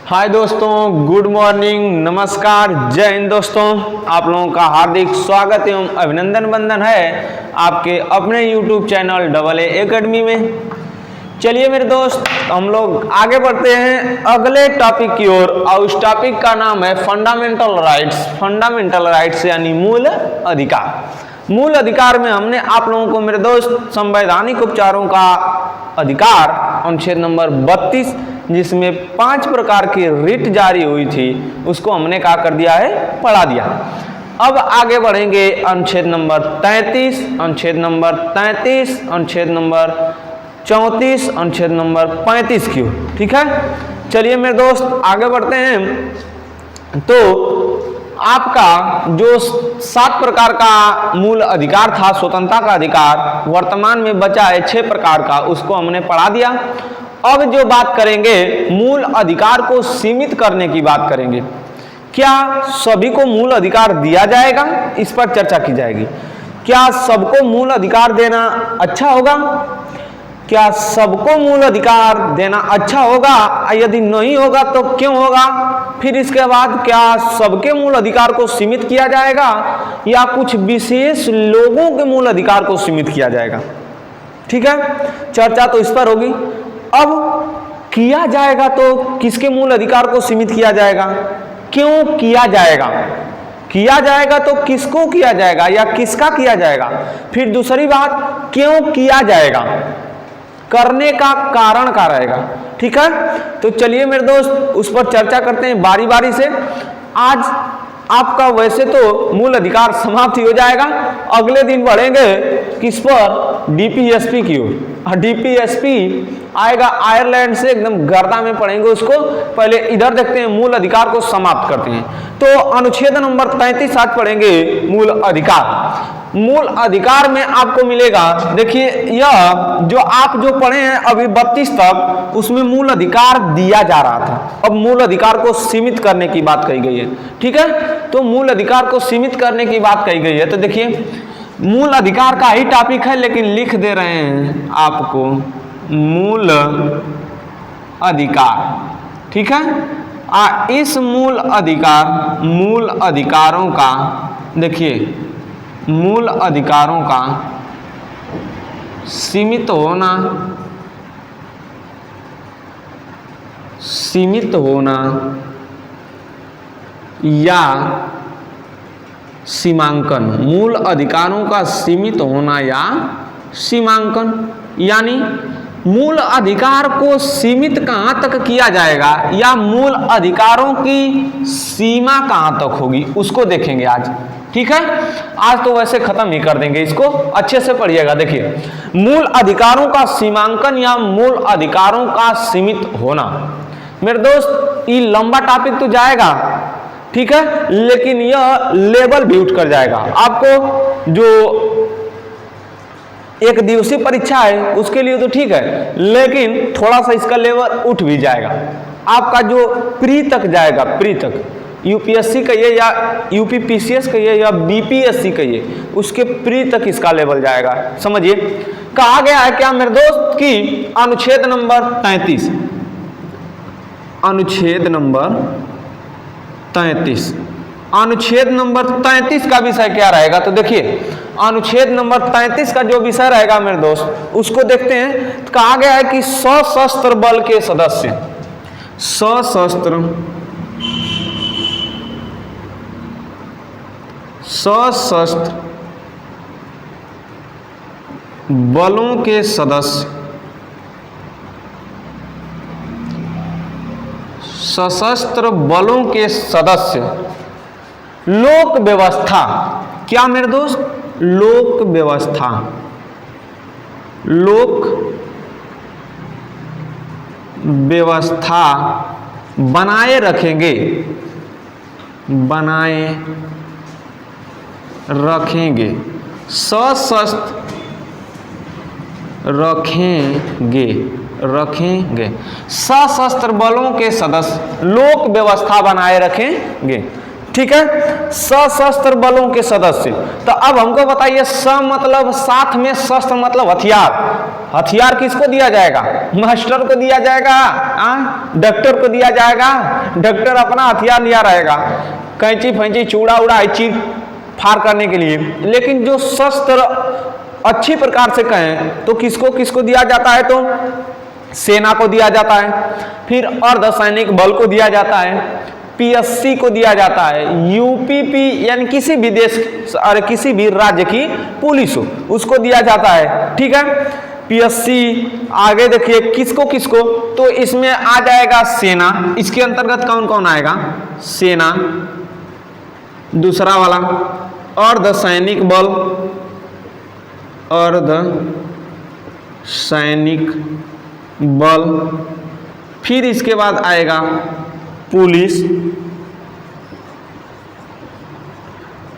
हाय दोस्तों, good morning, नमस्कार, जय हिंद दोस्तों। आप लोगों का हार्दिक स्वागत एवं अभिनंदन बंदन है आपके अपने YouTube चैनल AA एकेडमी में। चलिए मेरे दोस्त, हम लोग आगे बढ़ते हैं अगले टॉपिक की ओर और उस टॉपिक का नाम है फंडामेंटल राइट्स। फंडामेंटल राइट्स यानी मूल अधिकार। मूल अधिकार में हमने आप लोगों को मेरे दोस्त संवैधानिक उपचारों का अधिकार अनुच्छेद नंबर 32 जिसमें 5 प्रकार की रिट जारी हुई थी उसको हमने क्या कर दिया है, पढ़ा दिया। अब आगे बढ़ेंगे अनुच्छेद नंबर 33, अनुच्छेद नंबर 33, अनुच्छेद नंबर 34, अनुच्छेद नंबर 35 की ओर। ठीक है, चलिए मेरे दोस्त आगे बढ़ते हैं। तो आपका जो 7 प्रकार का मूल अधिकार था, स्वतंत्रता का अधिकार, वर्तमान में बचा है 6 प्रकार का, उसको हमने पढ़ा दिया। अब जो बात करेंगे मूल अधिकार को सीमित करने की बात करेंगे। क्या सभी को मूल अधिकार दिया जाएगा, इस पर चर्चा की जाएगी। क्या सबको मूल अधिकार देना अच्छा होगा? क्या सबको मूल अधिकार देना अच्छा होगा? यदि नहीं होगा तो क्यों होगा? फिर इसके बाद क्या सबके मूल अधिकार को सीमित किया जाएगा या कुछ विशेष लोगों के मूल अधिकार को सीमित किया जाएगा? ठीक है, चर्चा तो इस पर होगी। अब किया जाएगा तो किसके मूल अधिकार को सीमित किया जाएगा, क्यों किया जाएगा, किया जाएगा तो किसको किया जाएगा या किसका किया जाएगा? फिर दूसरी बात, क्यों किया जाएगा, करने का कारण क्या रहेगा? ठीक है, तो चलिए मेरे दोस्त उस पर चर्चा करते हैं बारी बारी से। आज आपका वैसे तो मूल अधिकार समाप्त हो जाएगा, अगले दिन बढ़ेंगे किस पर, डीपीएसपी की ओर। डीपीएसपी आएगा आयरलैंड से, एकदम गर्दा में पढ़ेंगे उसको। पहले इधर देखते हैं, मूल अधिकार को समाप्त करते हैं। तो अनुच्छेद नंबर 33 आज पढ़ेंगे मूल अधिकार। मूल अधिकार में आपको मिलेगा, देखिए यह जो आप जो पढ़े हैं अभी 32 तक, उसमें मूल अधिकार दिया जा रहा था। अब मूल अधिकार को सीमित करने की बात कही गई है। ठीक है, तो मूल अधिकार को सीमित करने की बात कही गई है। तो देखिए मूल अधिकार का ही टॉपिक है, लेकिन लिख दे रहे हैं आपको मूल अधिकार। ठीक है, इस मूल अधिकारों का देखिए, मूल अधिकारों का सीमित होना या सीमांकन, मूल अधिकारों का सीमित होना या सीमांकन, यानी मूल अधिकार को सीमित कहाँ तक किया जाएगा या मूल अधिकारों की सीमा कहाँ तक होगी, उसको देखेंगे आज। ठीक है, आज तो वैसे खत्म ही कर देंगे इसको, अच्छे से पढ़िएगा। देखिए मूल अधिकारों का सीमांकन या मूल अधिकारों का सीमित होना, मेरे दोस्त ये लंबा टॉपिक तो जाएगा, ठीक है, लेकिन यह लेवल भी उठ कर जाएगा। आपको जो एक दिवसीय परीक्षा है उसके लिए तो ठीक है, लेकिन थोड़ा सा इसका लेवल उठ भी जाएगा। आपका जो प्री तक जाएगा, प्री तक यूपीएससी कहिए या यूपीपीसीएस कहिए या बीपीएससी कहिए, उसके प्री तक इसका लेवल जाएगा। समझिए कहा गया है क्या मेरे दोस्त की अनुच्छेद नंबर 33, अनुच्छेद नंबर 33, अनुच्छेद नंबर 33 का विषय क्या रहेगा? तो देखिए अनुच्छेद नंबर 33 का जो विषय रहेगा मेरे दोस्त, उसको देखते हैं। कहा गया है कि सशस्त्र बल के सदस्य, सशस्त्र बलों के सदस्य, सशस्त्र बलों के सदस्य लोक व्यवस्था, क्या मेरे दोस्त, लोक व्यवस्था, लोक व्यवस्था बनाए रखेंगे, बनाए रखेंगे, सशस्त्र रखेंगे, सशस्त्र बलों के सदस्य लोक व्यवस्था बनाए रखेंगे। ठीक है, सशस्त्र बलों के सदस्य। तो अब हमको बताइए, स मतलब साथ में, शस्त्र मतलब हथियार। हथियार किसको दिया जाएगा? मास्टर को दिया जाएगा, डॉक्टर को दिया जाएगा। डॉक्टर अपना हथियार लिया रहेगा, कैंची फैंची चूड़ा उड़ा चीर फाड़ करने के लिए। लेकिन जो शस्त्र अच्छी प्रकार से कहें तो किसको किसको दिया जाता है? तो सेना को दिया जाता है, फिर अर्धसैनिक बल को दिया जाता है, पीएससी को दिया जाता है, यूपीपी यानी किसी भी देश और किसी भी राज्य की पुलिस हो उसको दिया जाता है। ठीक है, पीएससी। आगे देखिए किसको किसको, तो इसमें आ जाएगा सेना। इसके अंतर्गत कौन कौन आएगा? सेना। दूसरा वाला अर्धसैनिक बल, अर्धसैनिक बल। फिर इसके बाद आएगा पुलिस,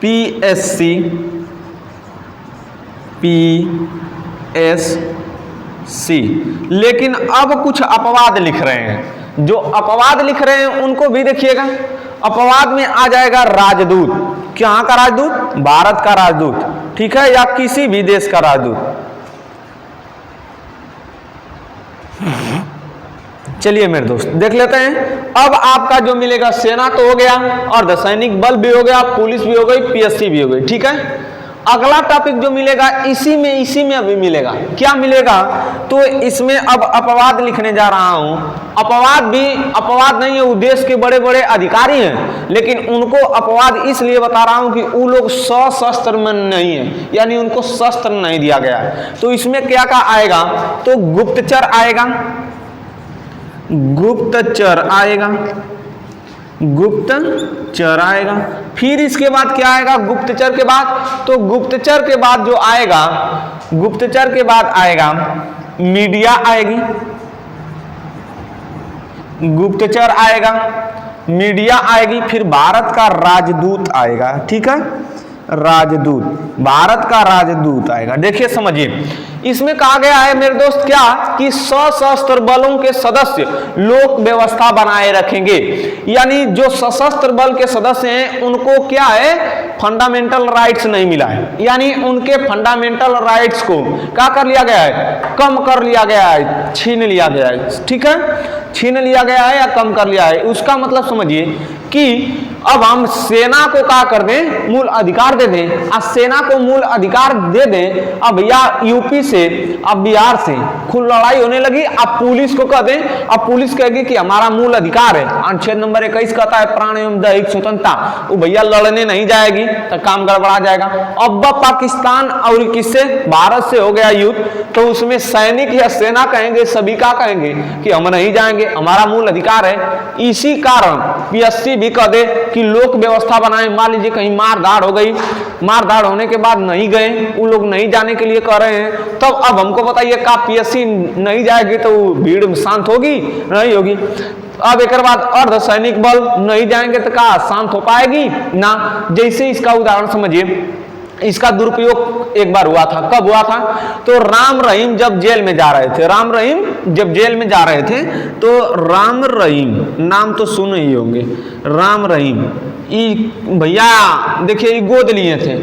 पीएससी, पीएससी। लेकिन अब कुछ अपवाद लिख रहे हैं। जो अपवाद लिख रहे हैं उनको भी देखिएगा। अपवाद में आ जाएगा राजदूत। कहाँ का राजदूत? भारत का राजदूत, ठीक है, या किसी भी देश का राजदूत। चलिए मेरे दोस्त देख लेते हैं। अब आपका जो मिलेगा, सेना तो हो गया, अर्धसैनिक बल भी हो गया, पुलिस भी हो गई, पीएससी भी हो गई। ठीक है, अगला टॉपिक जो मिलेगा इसी में अभी मिलेगा। क्या मिलेगा? तो इसमें अब अपवाद लिखने जा रहा हूं। अपवाद भी अपवाद नहीं है, वो देश के बड़े बड़े अधिकारी हैं, लेकिन उनको अपवाद इसलिए बता रहा हूं कि वो लोग सशस्त्र में नहीं है, यानी उनको शस्त्र नहीं दिया गया है। तो इसमें क्या क्या आएगा? तो गुप्तचर आएगा, गुप्तचर आएगा, गुप्तचर आएगा। फिर इसके बाद क्या आएगा? गुप्तचर के बाद, तो गुप्तचर के बाद जो आएगा, गुप्तचर के बाद आएगा मीडिया आएगी, गुप्तचर आएगा, मीडिया आएगी, फिर भारत का राजदूत आएगा। ठीक है, राजदूत, भारत का राजदूत आएगा। देखिए समझिए, इसमें कहा गया है मेरे दोस्त क्या कि सशस्त्र बलों के सदस्य लोक व्यवस्था बनाए रखेंगे। यानी जो सशस्त्र बल के सदस्य हैं उनको क्या है? फंडामेंटल राइट्स नहीं मिला है, यानी उनके फंडामेंटल राइट्स को क्या कर लिया गया है? कम कर लिया गया है, छीन लिया गया है। ठीक है, छीन लिया गया है या कम कर लिया है। उसका मतलब समझिए कि अब हम सेना को क्या कर दें? मूल अधिकार दे दें। अब सेना को मूल अधिकार दे दें, अब या यूपी से, अब बिहार से खुद लड़ाई होने लगी, अब पुलिस को कह दें, अब पुलिस कहेगी कि हमारा मूल अधिकार है। अनुच्छेद नंबर 21 कहता है प्राण एवं दैहिक स्वतंत्रता, वो भैया लड़ने नहीं जाएगी तो काम गड़बड़ा जाएगा। अब पाकिस्तान और किससे? भारत से हो गया युद्ध, तो उसमें सैनिक या सेना कहेंगे, सभी का कहेंगे कि हम नहीं जाएंगे, हमारा मूल अधिकार है। इसी कारण पीएससी भी कह दे कि लोक व्यवस्था बनाए। मान लीजिए कहीं मारधाड़ हो गई, मारधाड़ होने के बाद नहीं गए, वो लोग नहीं जाने के लिए कह रहे हैं, तब अब हमको बताइए का पीएससी नहीं जाएगी तो भीड़ शांत होगी? नहीं होगी। अब एक बाद अर्धसैनिक बल नहीं जाएंगे तो क्या शांत हो पाएगी? ना। जैसे इसका उदाहरण समझिए, इसका दुरुपयोग एक बार हुआ था। कब हुआ था? तो राम रहीम जब जेल में जा रहे थे, राम रहीम जब जेल में जा रहे थे, तो राम रहीम नाम तो सुने ही होंगे, राम रहीम भैया देखिए ये गोद लिए थे।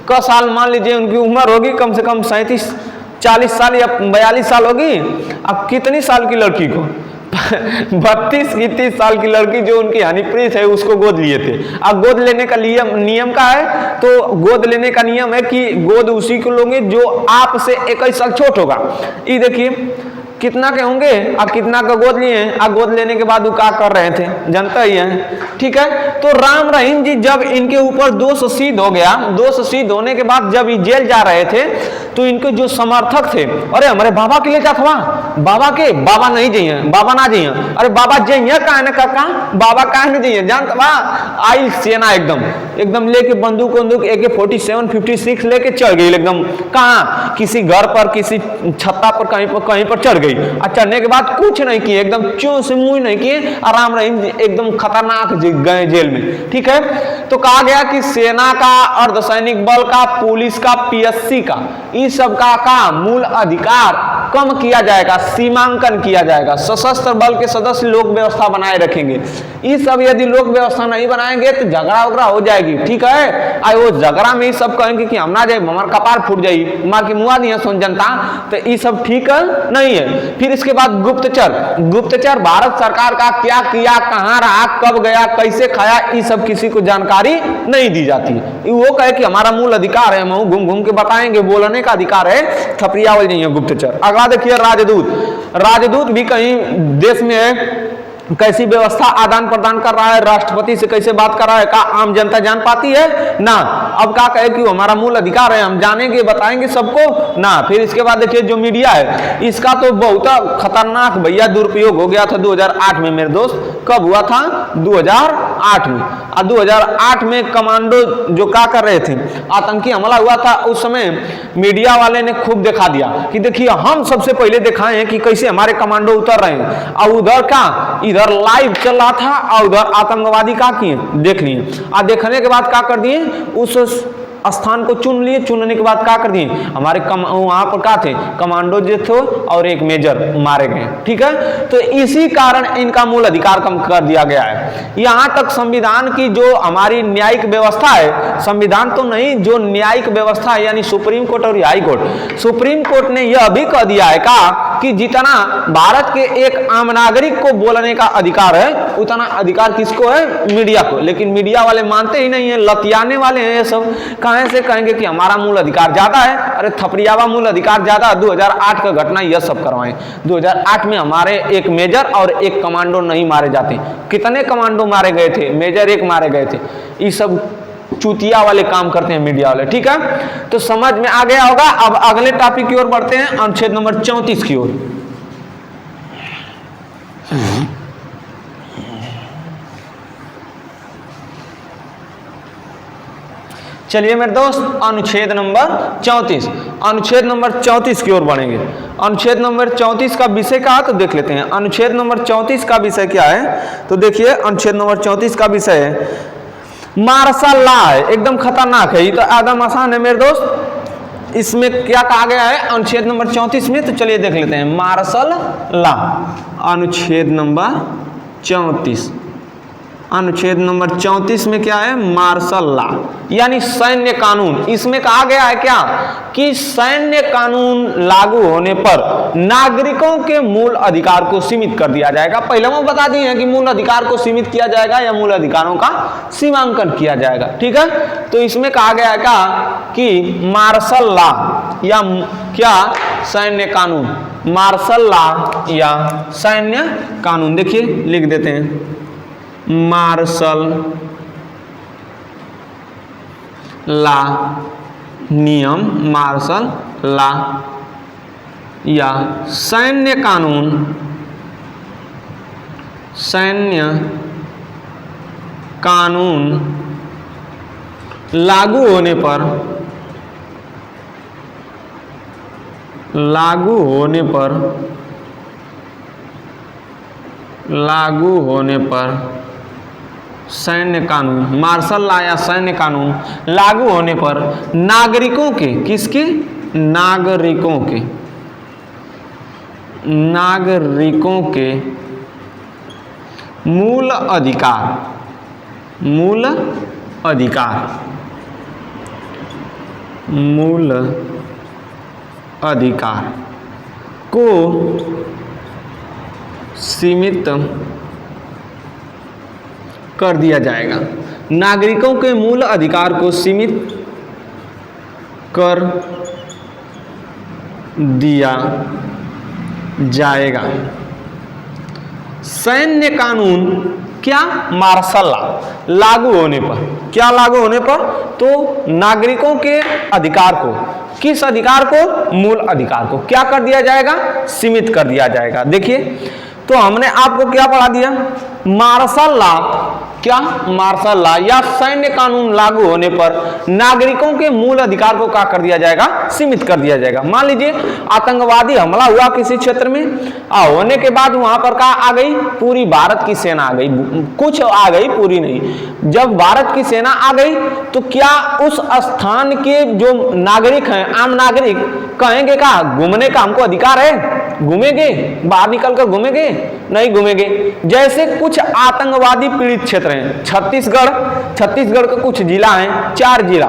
क साल मान लीजिए उनकी उम्र होगी कम से कम 37-40 साल या 42 साल होगी। अब कितनी साल की लड़की को 32-30 साल की लड़की जो उनकी हनीप्रीत है उसको गोद लिए थे। अब गोद लेने का नियम का है, तो गोद लेने का नियम है कि गोद उसी को लोगे जो आपसे 21 साल छोट होगा। ये देखिए कितना के होंगे, अब कितना का गोद लिए हैं, अब गोद लेने के बाद वो क्या कर रहे थे जानता ही है। ठीक है, तो राम रहीम जी जब इनके ऊपर दोष सिद्ध हो गया, दोष सिद्ध होने के बाद जब ये जेल जा रहे थे, तो इनके जो समर्थक थे, अरे हमारे बाबा के लिए क्या था, बाबा के बाबा नहीं जाइए, बाबा ना जाइए, अरे बाबा जाइए कहा ना काका, बाबा कहा नहीं जाइए जानता बा। आई सेना एकदम लेके बंदूक AK-47 56 लेके चढ़ गई एकदम। कहाँ? किसी घर पर, किसी छत्ता पर, कहीं पर चढ़ गई। चढ़ने के बाद कुछ नहीं किए, एकदम चू से मुंह नहीं किए, आराम रही, एकदम खतरनाक गए जेल में। ठीक है, तो कहा गया कि सेना का, अर्धसैनिक बल का, पुलिस का, पीएससी का, इस सब का मूल अधिकार कम किया जाएगा, सीमांकन किया जाएगा। सशस्त्र बल के सदस्य लोक व्यवस्था बनाए रखेंगे। ये सब यदि लोक व्यवस्था नहीं बनाएंगे तो झगड़ा उगड़ा हो जाएगी, ठीक है। आई वो झगड़ा में ही सब कहेंगे कि हम ना जाए, हमार कपार फूट जाई, मार की मुआ दिया सुन जनता, तो ये सब ठीक नहीं है। फिर इसके बाद गुप्तचर, गुप्तचर भारत सरकार का क्या किया, कहाँ रहा, कब गया, कैसे खाया, ये सब किसी को जानकारी नहीं दी जाती है। वो कहे कि हमारा मूल अधिकार है, हम घूम घूम के बताएंगे, बोलने का अधिकार है, थपरियावल नहीं है गुप्तचर। अगला देखिए राजदूत। राजदूत भी कहीं देश में कैसी व्यवस्था आदान प्रदान कर रहा है, राष्ट्रपति से कैसे बात कर रहा है, का आम जनता जान पाती है ना। अब क्या कहे कि हमारा मूल अधिकार है, हम जानेंगे बताएंगे सबको ना। फिर इसके बाद देखिए जो मीडिया है, इसका तो बहुत खतरनाक भैया दुरुपयोग हो गया था 2008 में मेरे दोस्त। कब हुआ था? 2008 में। और 2008 में कमांडो जो क्या कर रहे थे, आतंकी हमला हुआ था, उस समय मीडिया वाले ने खूब दिखा दिया कि देखिए हम सबसे पहले दिखाए हैं कि कैसे हमारे कमांडो उतर रहे हैं। और उधर का इधर लाइव चल रहा था और उधर आतंकवादी क्या किए देख लिए। और देखने के बाद क्या कर दिए, उस स्थान को चुन लिए, चुनने के बाद क्या कर दिए, हमारे वहां पर क्या थे, कमांडो जो थे और एक मेजर मारे गए, ठीक है। तो इसी कारण इनका मूल अधिकार कम कर दिया गया है। यहां तक संविधान की जो हमारी न्यायिक व्यवस्था है, संविधान तो नहीं, जो न्यायिक व्यवस्था है यानी सुप्रीम कोर्ट और हाई कोर्ट, सुप्रीम कोर्ट ने यह भी कह दिया है कि जितना भारत के एक आम नागरिक को बोलने का अधिकार है, उतना अधिकार किसको है, मीडिया को। लेकिन मीडिया वाले मानते ही नहीं है, लतियाने वाले हैं ये सब। कहां से कहेंगे कि हमारा मूल अधिकार ज्यादा है, अरे थपरियावा मूल अधिकार ज्यादा। 2008 का घटना यह सब करवाएं। 2008 में हमारे एक मेजर और एक कमांडो नहीं मारे जाते। कितने कमांडो मारे गए थे, मेजर एक मारे गए थे। ये सब चूतिया वाले काम करते हैं मीडिया वाले, ठीक है। तो समझ में आ गया होगा। अब अगले टॉपिक की ओर बढ़ते हैं, अनुच्छेद नंबर 34 की ओर। चलिए मेरे दोस्त, अनुच्छेद नंबर 34, अनुच्छेद नंबर 34 की ओर बढ़ेंगे। अनुच्छेद नंबर 34 का विषय क्या है तो देख लेते हैं। अनुच्छेद नंबर 34 का विषय क्या है तो देखिए, अनुच्छेद नंबर 34 का विषय है मार्शल लॉ है। एकदम खतरनाक है, ये तो एकदम आसान है मेरे दोस्त। इसमें क्या कहा गया है अनुच्छेद नंबर 34 में, तो चलिए देख लेते हैं। मार्शल लॉ, अनुच्छेद नंबर 34, अनुच्छेद नंबर 34 में क्या है, मार्शल लॉ यानी सैन्य कानून। इसमें कहा गया है क्या कि सैन्य कानून लागू होने पर नागरिकों के मूल अधिकार को सीमित कर दिया जाएगा। पहले हम बता दिए हैं कि मूल अधिकार को सीमित किया जाएगा या मूल अधिकारों का सीमांकन किया जाएगा, ठीक है। तो इसमें कहा गया है क्या कि मार्शल लॉ या क्या, सैन्य कानून, मार्शल लॉ या सैन्य कानून। देखिए लिख देते हैं, मार्शल लॉ नियम, मार्शल लॉ या सैन्य कानून, सैन्य कानून लागू होने पर, लागू होने पर, लागू होने पर सैन्य कानून, मार्शल लॉ या सैन्य कानून लागू होने पर नागरिकों के, किसके, नागरिकों के, नागरिकों के मूल अधिकार, मूल अधिकार, मूल अधिकार को सीमित कर दिया जाएगा। नागरिकों के मूल अधिकार को सीमित कर दिया जाएगा। सैन्य कानून क्या, मार्शल लॉ लागू होने पर, क्या लागू होने पर, तो नागरिकों के अधिकार को, किस अधिकार को, मूल अधिकार को क्या कर दिया जाएगा, सीमित कर दिया जाएगा। देखिए तो हमने आपको क्या पढ़ा दिया, मार्शल लॉ क्या, मार्शल लॉ या सैन्य कानून लागू होने पर नागरिकों के मूल अधिकार को क्या कर दिया जाएगा, सीमित कर दिया जाएगा। मान लीजिए आतंकवादी हमला हुआ किसी क्षेत्र में, होने के बाद वहां पर क्या आ गई, पूरी भारत की सेना आ गई, कुछ आ गई पूरी नहीं। जब भारत की सेना आ गई तो क्या उस स्थान के जो नागरिक हैं, आम नागरिक कहेंगे क्या घूमने का हमको अधिकार है, घूमेंगे, बाहर निकलकर घूमेंगे, नहीं घूमेंगे। जैसे कुछ आतंकवादी पीड़ित क्षेत्र हैं, छत्तीसगढ़ के कुछ जिला हैं, 4 जिला,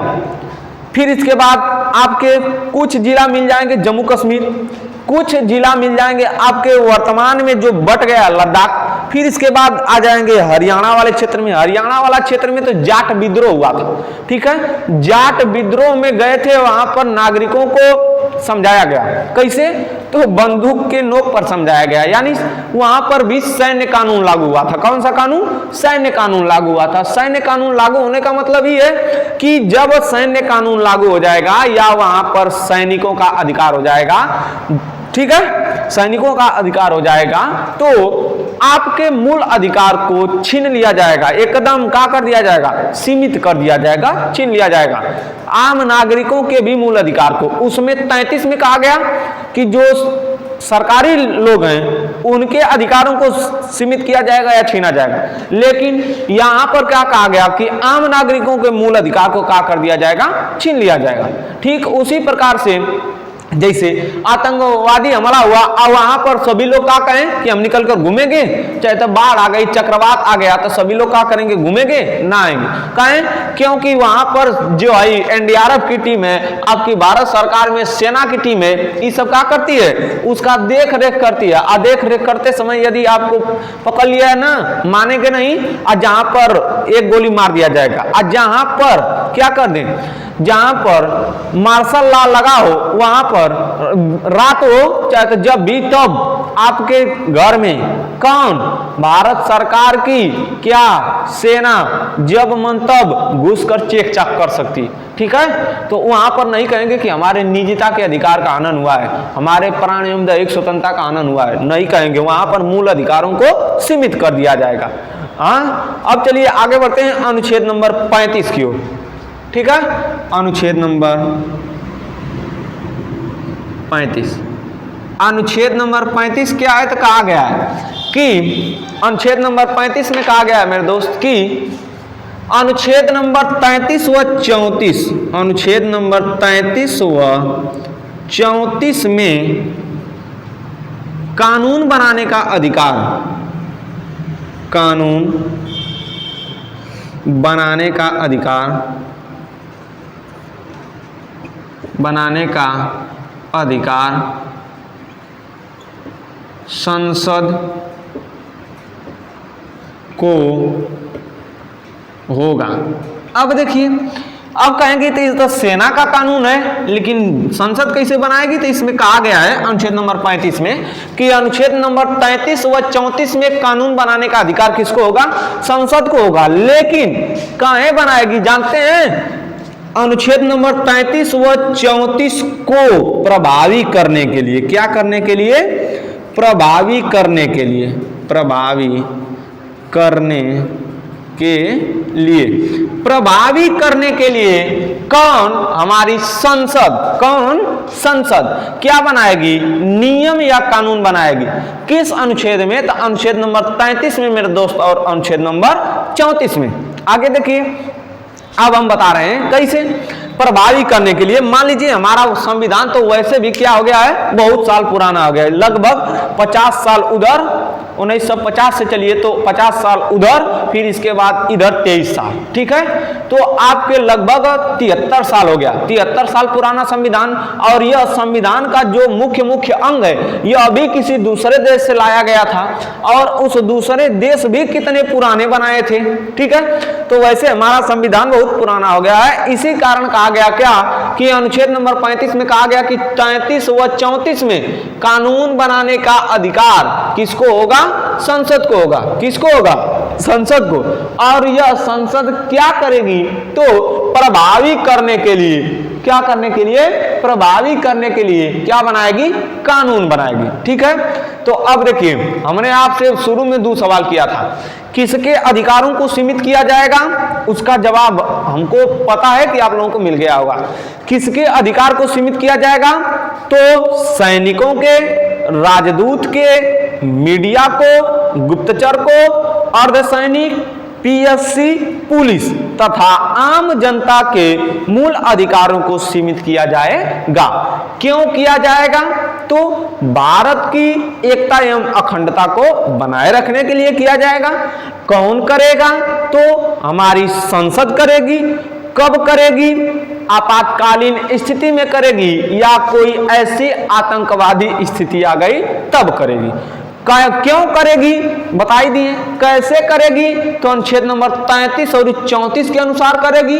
फिर इसके बाद आपके कुछ जिला मिल जाएंगे जम्मू कश्मीर, कुछ जिला मिल जाएंगे आपके वर्तमान में जो बट गया लद्दाख, फिर इसके बाद आ जाएंगे हरियाणा वाले क्षेत्र में। हरियाणा वाला क्षेत्र में तो जाट विद्रोह हुआ था, ठीक है, जाट विद्रोह में गए थे, वहां पर नागरिकों को समझाया गया, कैसे, तो बंदूक के नोक पर समझाया गया, यानी वहां पर भी सैन्य कानून लागू हुआ था। कौन सा कानून, सैन्य कानून लागू हुआ था। सैन्य कानून लागू होने का मतलब ही है कि जब सैन्य कानून लागू हो जाएगा या वहां पर सैनिकों का अधिकार हो जाएगा, ठीक है, सैनिकों का अधिकार हो जाएगा, तो आपके मूल अधिकार को छीन लिया जाएगा, एकदम क्या कर दिया जाएगा, सीमित कर दिया जाएगा, छीन लिया जाएगा आम नागरिकों के भी मूल अधिकार को। उसमें 33 में कहा गया कि जो सरकारी लोग हैं उनके अधिकारों को सीमित किया जाएगा या छीना जाएगा, लेकिन यहां पर क्या कहा गया कि आम नागरिकों के मूल अधिकार को क्या कर दिया जाएगा, छीन लिया जाएगा। ठीक उसी प्रकार से जैसे आतंकवादी हमला हुआ और वहां पर सभी लोग क्या कहें कि हम निकलकर घूमेंगे, चाहे तो बाढ़ आ गई, चक्रवात आ गया, तो सभी लोग क्या करेंगे, घूमेंगे ना आएंगे, कहें क्योंकि वहां पर जो है एनडीआरएफ की टीम है, आपकी भारत सरकार में सेना की टीम है, ये सब क्या करती है, उसका देख रेख करती है। और देख रेख करते समय यदि आपको पकड़ लिया है ना, मानेंगे नहीं, और जहां पर एक गोली मार दिया जाएगा, और जहां पर क्या कर दें, जहां पर मार्शल लॉ लगा हो, वहां पर रात हो चाहे तो जब भी तब आपके घर में कौन, भारत सरकार की क्या सेना जब मन तब घुसकर चेक चाक कर सकती, ठीक है। तो वहां पर नहीं कहेंगे कि हमारे निजता के अधिकार का हनन हुआ है, हमारे प्राण एवं दैहिक स्वतंत्रता का हनन हुआ है, नहीं कहेंगे, वहां पर मूल अधिकारों को सीमित कर दिया जाएगा। अब चलिए आगे बढ़ते हैं अनुच्छेद नंबर 35 की ओर, ठीक है। अनुच्छेद नंबर 35, अनुच्छेद नंबर 35 क्या है, तो कहा गया है कि अनुच्छेद नंबर 35 में कहा गया है मेरे दोस्त कि अनुच्छेद नंबर 33 व 34, अनुच्छेद नंबर 33 व 34 में कानून बनाने का अधिकार, कानून बनाने का अधिकार, बनाने का अधिकार संसद को होगा। अब देखिए, अब कहेंगे तो ये तो सेना का कानून है, लेकिन संसद कैसे बनाएगी, तो इसमें कहा गया है अनुच्छेद नंबर 35 में कि अनुच्छेद नंबर 33 व 34 में कानून बनाने का अधिकार किसको होगा, संसद को होगा। लेकिन काहे बनाएगी जानते हैं, अनुच्छेद नंबर 33 व 34 को प्रभावी करने के लिए, क्या करने के लिए, प्रभावी करने के लिए, प्रभावी करने के लिए, प्रभावी करने के लिए कौन, हमारी संसद, कौन, संसद क्या बनाएगी, नियम या कानून बनाएगी। किस अनुच्छेद में, तो अनुच्छेद नंबर 33 में मेरे दोस्त, और अनुच्छेद नंबर 34 में। आगे देखिए, अब हम बता रहे हैं कैसे प्रभावी करने के लिए। मान लीजिए हमारा संविधान तो वैसे भी क्या हो गया है, बहुत साल पुराना हो गया है, लगभग 50 साल उधर, 1950 से चलिए तो 50 साल उधर, फिर इसके बाद इधर 23 साल, ठीक है, तो आपके लगभग 73 साल हो गया, 73 साल पुराना संविधान। और यह संविधान का जो मुख्य अंग है, यह अभी किसी दूसरे देश से लाया गया था, और उस दूसरे देश भी कितने पुराने बनाए थे, ठीक है। तो वैसे हमारा संविधान बहुत पुराना हो गया है। इसी कारण कहा गया क्या कि अनुच्छेद नंबर 35 में कहा गया कि 33 व 34 में कानून बनाने का अधिकार किसको होगा, संसद को होगा। किसको होगा, संसद को। और यह संसद क्या करेगी, तो प्रभावी करने के लिए, क्या करने के लिए, प्रभावी करने के लिए क्या बनाएगी, कानून बनाएगी, ठीक है। तो अब देखिए, हमने आपसे शुरू में 2 सवाल किया था, किसके अधिकारों को सीमित किया जाएगा, उसका जवाब हमको पता है कि आप लोगों को मिल गया होगा। किसके अधिकार को सीमित किया जाएगा, तो सैनिकों के, राजदूत के, मीडिया को, गुप्तचर को, अर्धसैनिक, पीएससी, पुलिस तथा आम जनता के मूल अधिकारों को सीमित किया जाएगा। क्यों किया जाएगा, तो भारत की एकता एवं अखंडता को बनाए रखने के लिए किया जाएगा। कौन करेगा, तो हमारी संसद करेगी। कब करेगी, आपातकालीन स्थिति में करेगी या कोई ऐसी आतंकवादी स्थिति आ गई तब करेगी। क्यों करेगी बताई दिए, कैसे करेगी, तो अनुच्छेद नंबर 33 और 34 के अनुसार करेगी।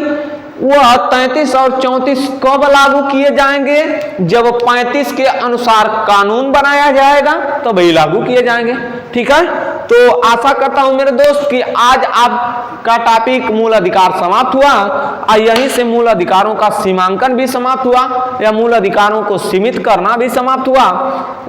वह 33 और 34 कब लागू किए जाएंगे, जब 35 के अनुसार कानून बनाया जाएगा तो वही लागू किए जाएंगे। ठीक है, तो आशा करता हूं मेरे दोस्त कि आज आपका टॉपिक मूल अधिकार समाप्त हुआ और यहीं से मूल अधिकारों का सीमांकन भी समाप्त हुआ या मूल अधिकारों को सीमित करना भी समाप्त हुआ।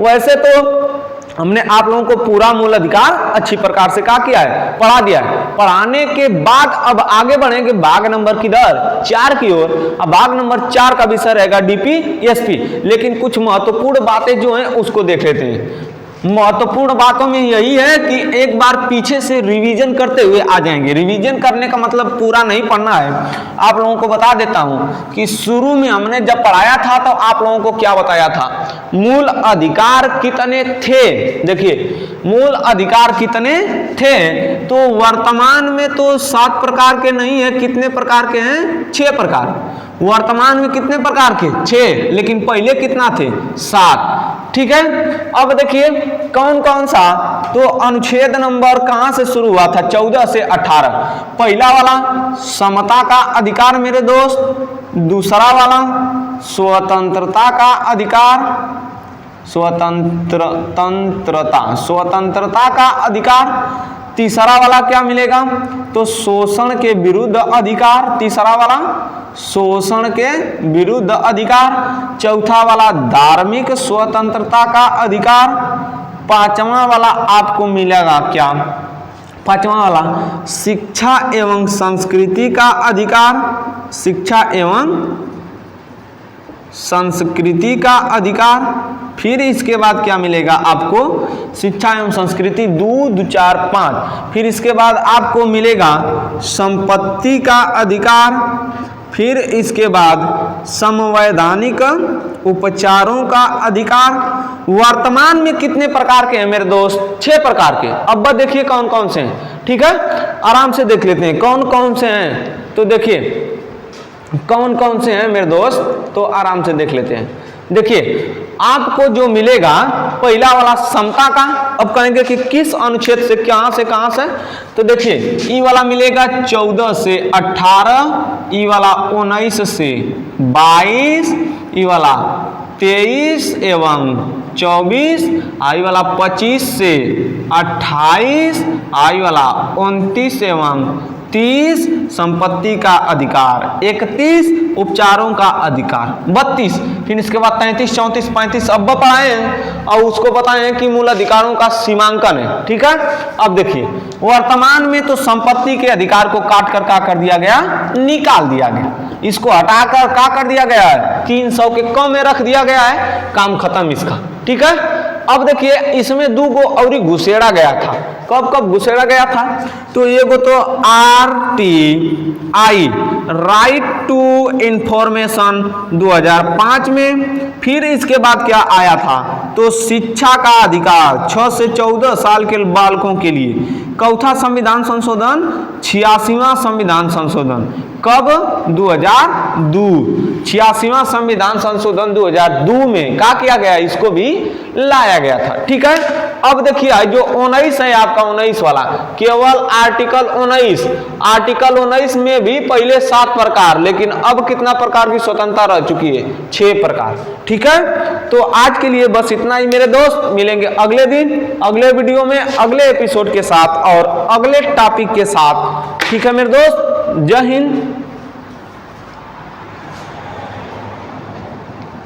वैसे तो हमने आप लोगों को पूरा मूल अधिकार अच्छी प्रकार से क्या किया है, पढ़ा दिया है। पढ़ाने के बाद अब आगे बढ़ेंगे भाग नंबर किधर, 4 की ओर। अब भाग नंबर 4 का विषय रहेगा डीपीएसपी, लेकिन कुछ महत्वपूर्ण बातें जो हैं उसको देख लेते हैं। महत्वपूर्ण बातों में यही है कि एक बार पीछे से रिवीजन करते हुए आ जाएंगे। रिवीजन करने का मतलब पूरा नहीं पढ़ना है। आप लोगों को बता देता हूं कि शुरू में हमने जब पढ़ाया था तो आप लोगों को क्या बताया था, मूल अधिकार कितने थे। देखिए, मूल अधिकार कितने थे, तो वर्तमान में तो 7 प्रकार के नहीं है, कितने प्रकार के हैं, 6 प्रकार। वर्तमान में कितने प्रकार के, 6, लेकिन पहले कितना थे, 7। ठीक है, अब देखिए कौन कौन सा, तो अनुच्छेद नंबर कहां से शुरू हुआ था, 14 से 18। पहला वाला समता का अधिकार मेरे दोस्त, दूसरा वाला स्वतंत्रता का अधिकार, स्वतंत्रता का अधिकार। तीसरा वाला क्या मिलेगा, तो शोषण के विरुद्ध अधिकार, तीसरा वाला शोषण के विरुद्ध अधिकार। चौथा वाला धार्मिक स्वतंत्रता का अधिकार। पांचवा वाला आपको मिलेगा क्या, पांचवा वाला शिक्षा एवं संस्कृति का अधिकार, शिक्षा एवं संस्कृति का अधिकार। फिर इसके बाद क्या मिलेगा आपको, शिक्षा एवं संस्कृति 2, 4, 5। फिर इसके बाद आपको मिलेगा संपत्ति का अधिकार। फिर इसके बाद संवैधानिक उपचारों का अधिकार। वर्तमान में कितने प्रकार के हैं मेरे दोस्त, 6 प्रकार के। अब देखिए कौन कौन से हैं, ठीक है, आराम से देख लेते हैं कौन कौन से हैं। तो देखिए कौन कौन से हैं मेरे दोस्त, तो आराम से देख लेते हैं। देखिए आपको जो मिलेगा पहला वाला समता का। अब कहेंगे कि किस अनुच्छेद से, कहां से, तो देखिए ई वाला मिलेगा 14 से 18, ई वाला 19 से 22, ई वाला 23 एवं 24, आई वाला 25 से 28, आई वाला 29 एवं 30 संपत्ति का अधिकार, 31 उपचारों का अधिकार, 32। फिर इसके बाद 33, 34, 35 अब पढ़ाए और उसको बताएं कि मूल अधिकारों का सीमांकन है। ठीक है, अब देखिए वर्तमान में तो संपत्ति के अधिकार को काट कर क्या कर दिया गया, निकाल दिया गया। इसको हटाकर क्या कर दिया गया है, 300 के कम में रख दिया गया है, काम खत्म इसका। ठीक है, अब देखिए इसमें 2 गो और घुसेड़ा गया था। कब कब घुसेड़ा गया था, तो ये गो तो RTI राइट टू इंफॉर्मेशन 2005 में। फिर इसके बाद क्या आया था, तो शिक्षा का अधिकार 6 से 14 साल के बालकों के लिए। चौथा संविधान संशोधन 86वां संविधान संशोधन, कब, 2002। 86वां संविधान संशोधन 2002 में क्या किया गया, इसको भी लाया गया था। ठीक है, अब देखिए जो 19 है आपका, 19 वाला केवल आर्टिकल 19 में भी पहले 7 प्रकार, लेकिन अब कितना प्रकार की स्वतंत्रता रह चुकी है, 6 प्रकार। ठीक है, तो आज के लिए बस इतना ही मेरे दोस्त। मिलेंगे अगले दिन अगले वीडियो में अगले एपिसोड के साथ और अगले टॉपिक के साथ। ठीक है मेरे दोस्त, जय हिंद।